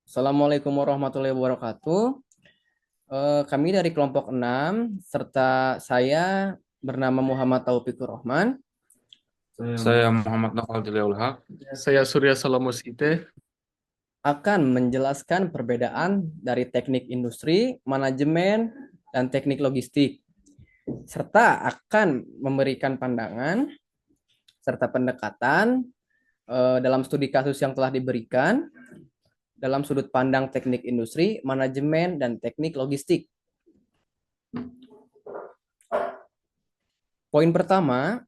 Assalamualaikum warahmatullahi wabarakatuh. Kami dari kelompok 6 serta saya bernama Muhammad Taufikur Rahman Saya Muhammad Nofal Juliaul Haq. Saya Surya Salomosite. akan menjelaskan perbedaan dari teknik industri, manajemen, dan teknik logistik, serta akan memberikan pandangan serta pendekatan dalam studi kasus yang telah diberikan dalam sudut pandang teknik industri, manajemen, dan teknik logistik. Poin pertama,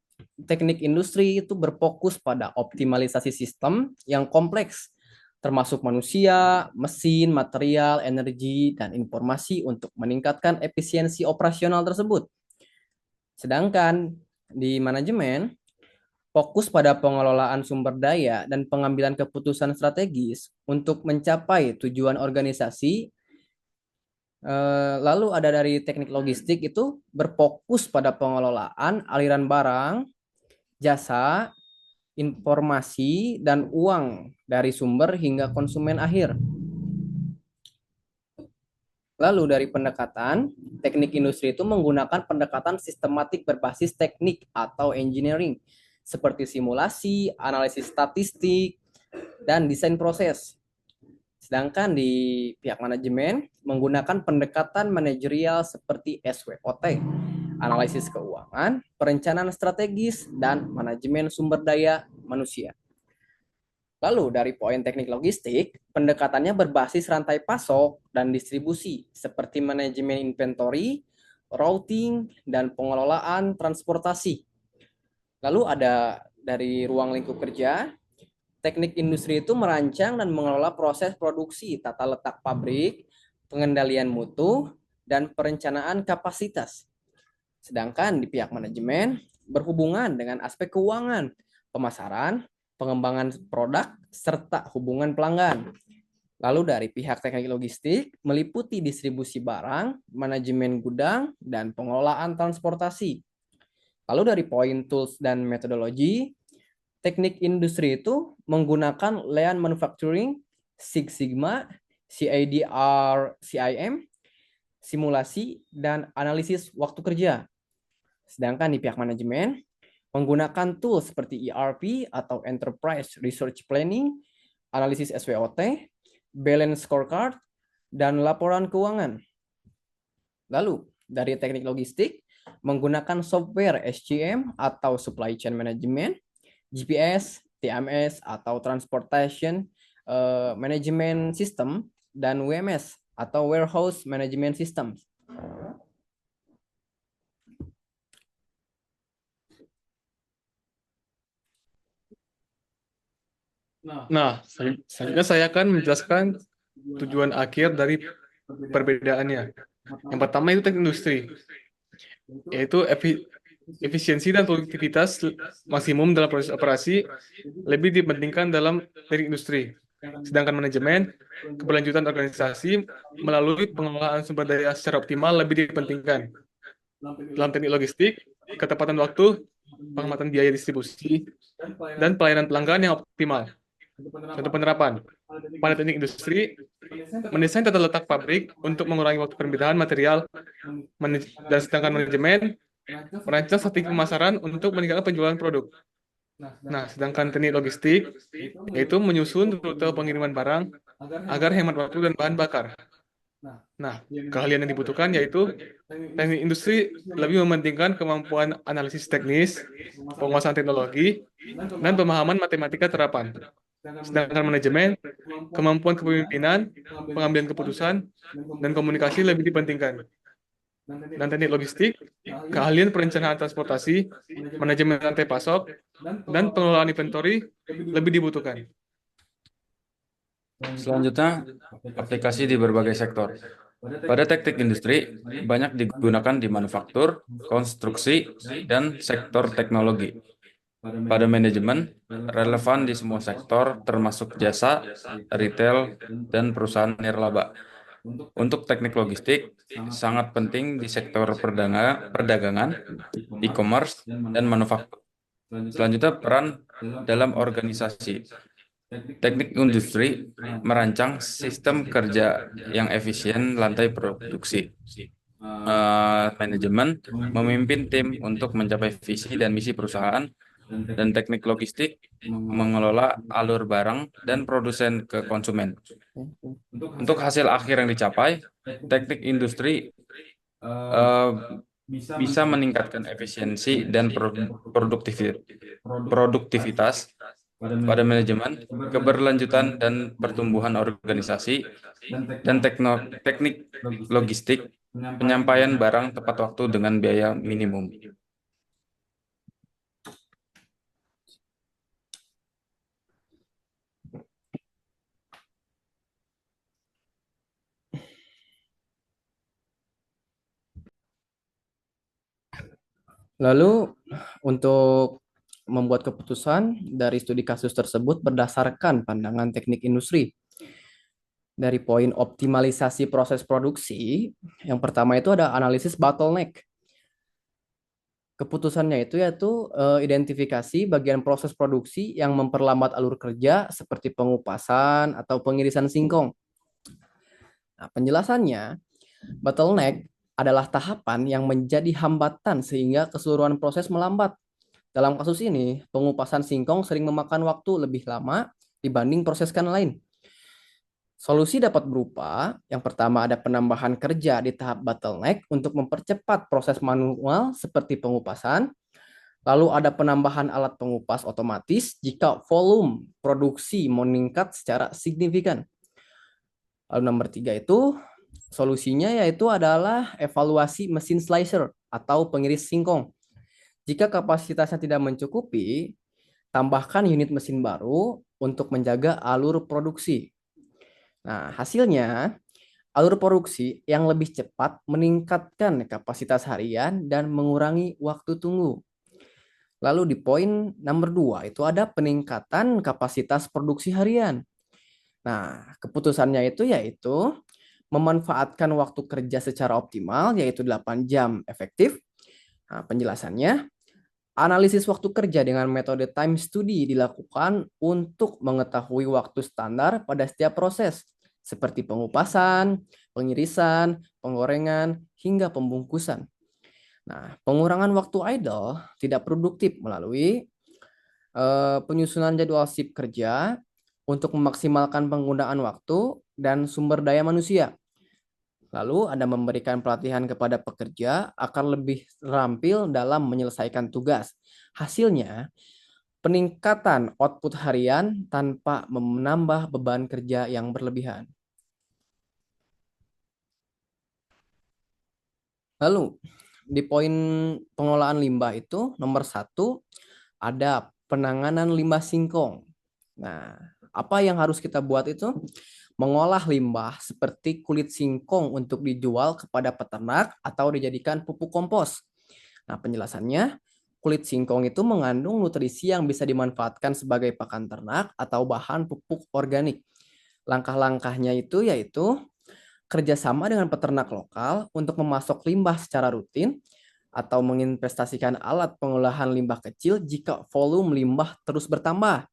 teknik industri itu berfokus pada optimalisasi sistem yang kompleks, termasuk manusia, mesin, material, energi, dan informasi untuk meningkatkan efisiensi operasional tersebut. Sedangkan di manajemen, fokus pada pengelolaan sumber daya dan pengambilan keputusan strategis untuk mencapai tujuan organisasi. Lalu ada dari teknik logistik itu berfokus pada pengelolaan aliran barang, jasa, informasi, dan uang dari sumber hingga konsumen akhir. Lalu dari pendekatan, teknik industri itu menggunakan pendekatan sistematik berbasis teknik atau engineering, seperti simulasi, analisis statistik, dan desain proses. Sedangkan di pihak manajemen menggunakan pendekatan manajerial seperti SWOT, analisis keuangan, perencanaan strategis, dan manajemen sumber daya manusia. Lalu dari poin teknik logistik, pendekatannya berbasis rantai pasok dan distribusi seperti manajemen inventory, routing, dan pengelolaan transportasi. Lalu ada dari ruang lingkup kerja, teknik industri itu merancang dan mengelola proses produksi, tata letak pabrik, pengendalian mutu, dan perencanaan kapasitas. Sedangkan di pihak manajemen berhubungan dengan aspek keuangan, pemasaran, pengembangan produk, serta hubungan pelanggan. Lalu dari pihak teknik logistik meliputi distribusi barang, manajemen gudang, dan pengelolaan transportasi. Lalu dari poin tools dan metodologi, teknik industri itu menggunakan Lean Manufacturing, Six Sigma, CADR, CIM, simulasi, dan analisis waktu kerja. Sedangkan di pihak manajemen menggunakan tools seperti ERP atau Enterprise Research Planning, analisis SWOT, balance scorecard, dan laporan keuangan. Lalu dari teknik logistik menggunakan software SCM atau Supply Chain Management, GPS, TMS atau Transportation Management System, dan WMS atau Warehouse Management System. Nah, selanjutnya saya akan menjelaskan tujuan akhir dari perbedaannya. Yang pertama itu teknik industri, yaitu efisiensi dan produktivitas maksimum dalam proses operasi lebih dipentingkan dalam teknik industri. Sedangkan manajemen, keberlanjutan organisasi melalui pengelolaan sumber daya secara optimal lebih dipentingkan. Dalam teknik logistik, ketepatan waktu, pengamatan biaya distribusi, dan pelayanan pelanggan yang optimal. Contoh penerapan. Pada teknik industri, mendesain tata letak pabrik untuk mengurangi waktu permintaan material, dan sedangkan manajemen merancang strategi pemasaran untuk meningkatkan penjualan produk. Nah, sedangkan teknik logistik yaitu menyusun rute pengiriman barang agar hemat waktu dan bahan bakar. Nah, keahlian yang dibutuhkan yaitu teknik industri lebih mementingkan kemampuan analisis teknis, penguasaan teknologi, dan pemahaman matematika terapan. Sedangkan manajemen, kemampuan kepemimpinan, pengambilan keputusan, dan komunikasi lebih dipentingkan. Dan teknik logistik, keahlian perencanaan transportasi, manajemen rantai pasok, dan pengelolaan inventory lebih dibutuhkan. Selanjutnya, aplikasi di berbagai sektor. Pada teknik industri, banyak digunakan di manufaktur, konstruksi, dan sektor teknologi. Pada manajemen, relevan di semua sektor termasuk jasa, retail, dan perusahaan nirlaba. Untuk teknik logistik, sangat penting di sektor perdagangan, e-commerce, dan manufaktur. Selanjutnya, peran dalam organisasi. Teknik industri merancang sistem kerja yang efisien lantai produksi. Manajemen memimpin tim untuk mencapai visi dan misi perusahaan, dan teknik logistik mengelola alur barang dan produsen ke konsumen. Untuk hasil akhir yang dicapai, teknik industri eh, bisa meningkatkan efisiensi dan produktivitas pada manajemen, keberlanjutan dan pertumbuhan organisasi, dan teknik logistik, penyampaian barang tepat waktu dengan biaya minimum. Lalu untuk membuat keputusan dari studi kasus tersebut berdasarkan pandangan teknik industri. Dari poin optimalisasi proses produksi, yang pertama itu ada analisis bottleneck. Keputusannya itu yaitu identifikasi bagian proses produksi yang memperlambat alur kerja seperti pengupasan atau pengirisan singkong. Nah, penjelasannya, bottleneck adalah tahapan yang menjadi hambatan sehingga keseluruhan proses melambat. Dalam kasus ini, pengupasan singkong sering memakan waktu lebih lama dibanding proses lain. Solusi dapat berupa, yang pertama ada penambahan kerja di tahap bottleneck untuk mempercepat proses manual seperti pengupasan. Lalu ada penambahan alat pengupas otomatis jika volume produksi meningkat secara signifikan. Lalu nomor 3 itu, solusinya yaitu adalah evaluasi mesin slicer atau pengiris singkong. Jika kapasitasnya tidak mencukupi, tambahkan unit mesin baru untuk menjaga alur produksi. Nah, hasilnya, alur produksi yang lebih cepat meningkatkan kapasitas harian dan mengurangi waktu tunggu. Lalu di poin nomor 2 itu ada peningkatan kapasitas produksi harian. Nah, keputusannya itu yaitu memanfaatkan waktu kerja secara optimal, yaitu 8 jam efektif. Nah, penjelasannya, analisis waktu kerja dengan metode time study dilakukan untuk mengetahui waktu standar pada setiap proses, seperti pengupasan, pengirisan, penggorengan, hingga pembungkusan. Nah, pengurangan waktu idle tidak produktif melalui penyusunan jadwal shift kerja untuk memaksimalkan penggunaan waktu dan sumber daya manusia. Lalu ada memberikan pelatihan kepada pekerja akan lebih terampil dalam menyelesaikan tugas. Hasilnya, peningkatan output harian tanpa menambah beban kerja yang berlebihan. Lalu, di poin pengelolaan limbah itu, nomor 1, ada penanganan limbah singkong. Nah, apa yang harus kita buat itu? Mengolah limbah seperti kulit singkong untuk dijual kepada peternak atau dijadikan pupuk kompos. Nah, penjelasannya, kulit singkong itu mengandung nutrisi yang bisa dimanfaatkan sebagai pakan ternak atau bahan pupuk organik. Langkah-langkahnya itu yaitu kerjasama dengan peternak lokal untuk memasok limbah secara rutin atau menginvestasikan alat pengolahan limbah kecil jika volume limbah terus bertambah.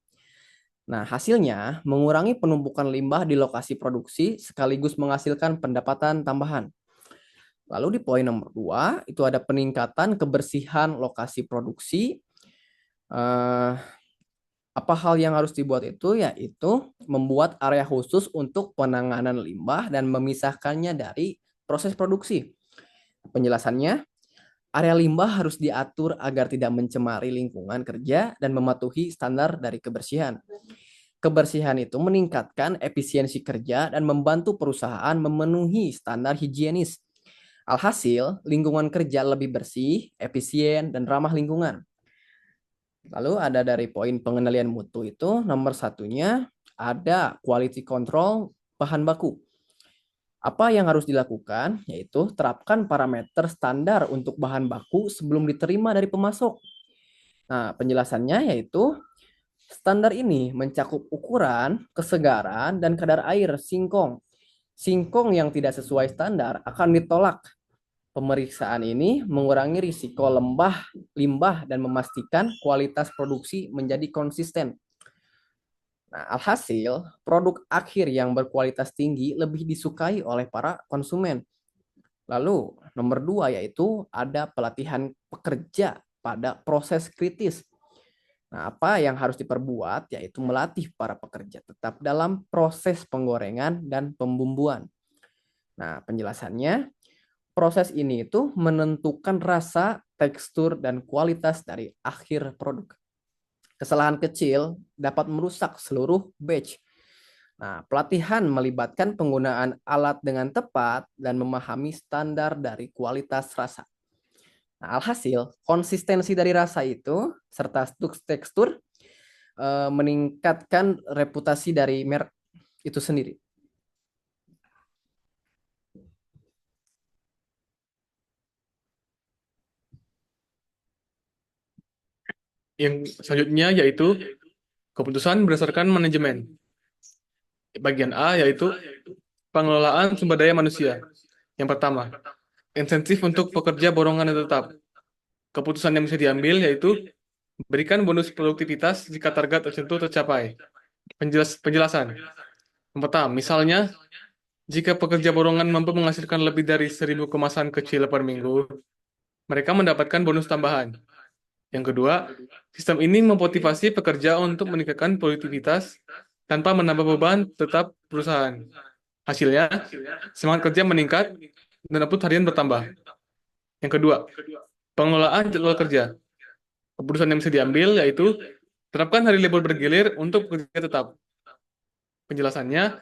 Nah, hasilnya mengurangi penumpukan limbah di lokasi produksi sekaligus menghasilkan pendapatan tambahan. Lalu di poin nomor 2, itu ada peningkatan kebersihan lokasi produksi. Apa hal yang harus dibuat itu? Yaitu membuat area khusus untuk penanganan limbah dan memisahkannya dari proses produksi. Penjelasannya, area limbah harus diatur agar tidak mencemari lingkungan kerja dan mematuhi standar dari kebersihan. Kebersihan itu meningkatkan efisiensi kerja dan membantu perusahaan memenuhi standar higienis. Alhasil, lingkungan kerja lebih bersih, efisien, dan ramah lingkungan. Lalu ada dari poin pengendalian mutu itu, nomor 1-nya ada quality control bahan baku. Apa yang harus dilakukan? Yaitu terapkan parameter standar untuk bahan baku sebelum diterima dari pemasok. Nah, penjelasannya yaitu standar ini mencakup ukuran, kesegaran, dan kadar air singkong. Singkong yang tidak sesuai standar akan ditolak. Pemeriksaan ini mengurangi risiko limbah, dan memastikan kualitas produksi menjadi konsisten. Nah, alhasil, produk akhir yang berkualitas tinggi lebih disukai oleh para konsumen. Lalu, nomor dua yaitu ada pelatihan pekerja pada proses kritis. Nah, apa yang harus diperbuat yaitu melatih para pekerja tetap dalam proses penggorengan dan pembumbuan. Nah, penjelasannya, proses ini itu menentukan rasa, tekstur, dan kualitas dari akhir produk. Kesalahan kecil dapat merusak seluruh batch. Nah, pelatihan melibatkan penggunaan alat dengan tepat dan memahami standar dari kualitas rasa. Nah, alhasil, konsistensi dari rasa itu serta tekstur meningkatkan reputasi dari merek itu sendiri. Yang selanjutnya yaitu keputusan berdasarkan manajemen. Bagian A yaitu pengelolaan sumber daya manusia. Yang pertama, insentif untuk pekerja borongan yang tetap. Keputusan yang bisa diambil yaitu berikan bonus produktivitas jika target tertentu tercapai. Penjelasan. Yang pertama, misalnya, jika pekerja borongan mampu menghasilkan lebih dari 1.000 kemasan kecil per minggu, mereka mendapatkan bonus tambahan. Yang kedua, sistem ini memotivasi pekerja untuk meningkatkan produktivitas tanpa menambah beban tetap perusahaan. Hasilnya, semangat kerja meningkat dan output harian bertambah. Yang kedua, pengelolaan jadwal kerja. Keputusan yang bisa diambil yaitu terapkan hari libur bergilir untuk pekerja tetap. Penjelasannya,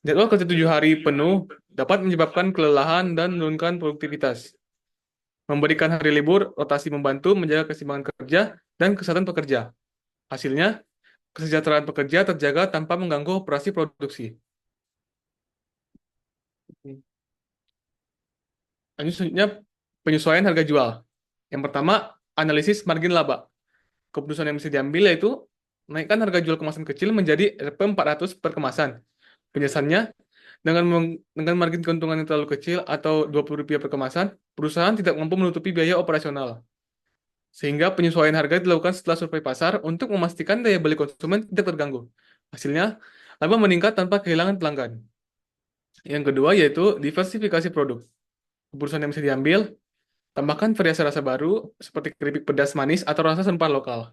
jadwal kerja 7 hari penuh dapat menyebabkan kelelahan dan menurunkan produktivitas. Memberikan hari libur, rotasi membantu menjaga keseimbangan kerja dan kesehatan pekerja. Hasilnya, kesejahteraan pekerja terjaga tanpa mengganggu operasi produksi. Selanjutnya, penyesuaian harga jual. Yang pertama, analisis margin laba. Keputusan yang bisa diambil yaitu naikkan harga jual kemasan kecil menjadi Rp 400 per kemasan. Penjelasannya, dengan margin keuntungan yang terlalu kecil atau Rp20 per kemasan, perusahaan tidak mampu menutupi biaya operasional. Sehingga penyesuaian harga dilakukan setelah survei pasar untuk memastikan daya beli konsumen tidak terganggu. Hasilnya, laba meningkat tanpa kehilangan pelanggan. Yang kedua yaitu diversifikasi produk. Keputusan yang bisa diambil, tambahkan variasi rasa baru seperti keripik pedas manis atau rasa serupa lokal.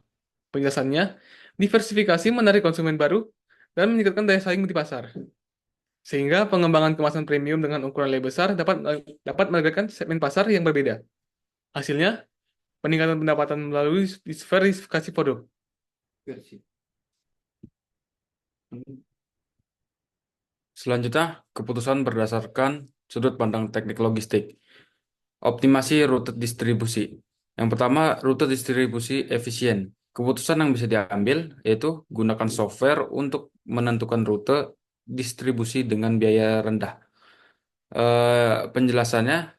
Penjelasannya, diversifikasi menarik konsumen baru dan meningkatkan daya saing di pasar. Sehingga pengembangan kemasan premium dengan ukuran lebih besar dapat menargetkan segmen pasar yang berbeda. Hasilnya, peningkatan pendapatan melalui diversifikasi produk. Selanjutnya, keputusan berdasarkan sudut pandang teknik logistik. Optimasi rute distribusi. Yang pertama, rute distribusi efisien. Keputusan yang bisa diambil yaitu gunakan software untuk menentukan rute distribusi dengan biaya rendah. Penjelasannya,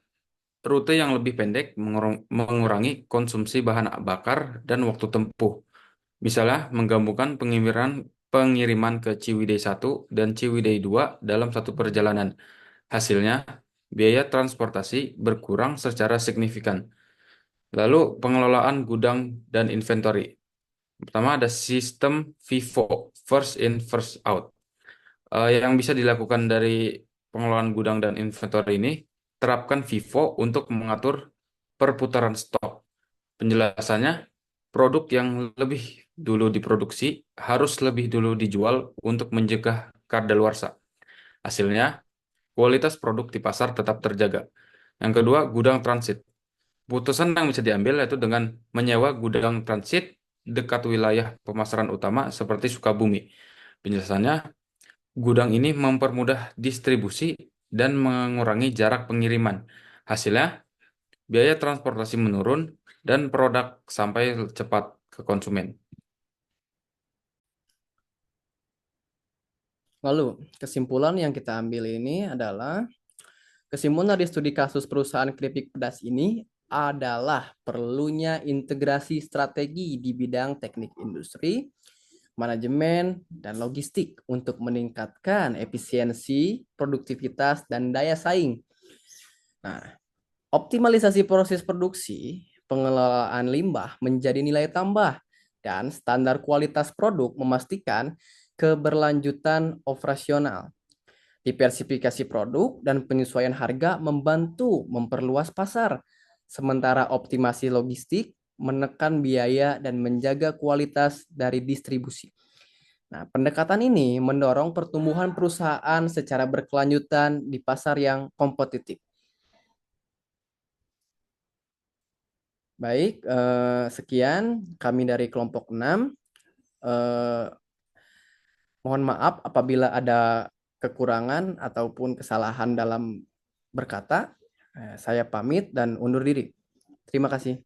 rute yang lebih pendek mengurangi konsumsi bahan bakar dan waktu tempuh. Misalnya, menggabungkan pengiriman ke Ciwidey 1 dan Ciwidey 2 dalam satu perjalanan. Hasilnya, biaya transportasi berkurang secara signifikan. Lalu, pengelolaan gudang dan inventory. Pertama, ada sistem FIFO, first in, first out. Yang bisa dilakukan dari pengelolaan gudang dan inventory ini, terapkan FIFO untuk mengatur perputaran stok. Penjelasannya, produk yang lebih dulu diproduksi harus lebih dulu dijual untuk mencegah kadaluarsa. Hasilnya, kualitas produk di pasar tetap terjaga. Yang kedua, gudang transit. Putusan yang bisa diambil yaitu dengan menyewa gudang transit dekat wilayah pemasaran utama seperti Sukabumi. Penjelasannya, gudang ini mempermudah distribusi dan mengurangi jarak pengiriman. Hasilnya, biaya transportasi menurun dan produk sampai cepat ke konsumen. Lalu, kesimpulan yang kita ambil ini adalah kesimpulan dari studi kasus perusahaan keripik pedas ini adalah perlunya integrasi strategi di bidang teknik industri, manajemen, dan logistik untuk meningkatkan efisiensi, produktivitas, dan daya saing. Nah, optimalisasi proses produksi, pengelolaan limbah menjadi nilai tambah, dan standar kualitas produk memastikan keberlanjutan operasional. Diversifikasi produk dan penyesuaian harga membantu memperluas pasar, sementara optimasi logistik menekan biaya dan menjaga kualitas dari distribusi. Nah, pendekatan ini mendorong pertumbuhan perusahaan secara berkelanjutan di pasar yang kompetitif. Baik, sekian kami dari kelompok 6. Mohon maaf apabila ada kekurangan ataupun kesalahan dalam berkata. Saya pamit dan undur diri. Terima kasih.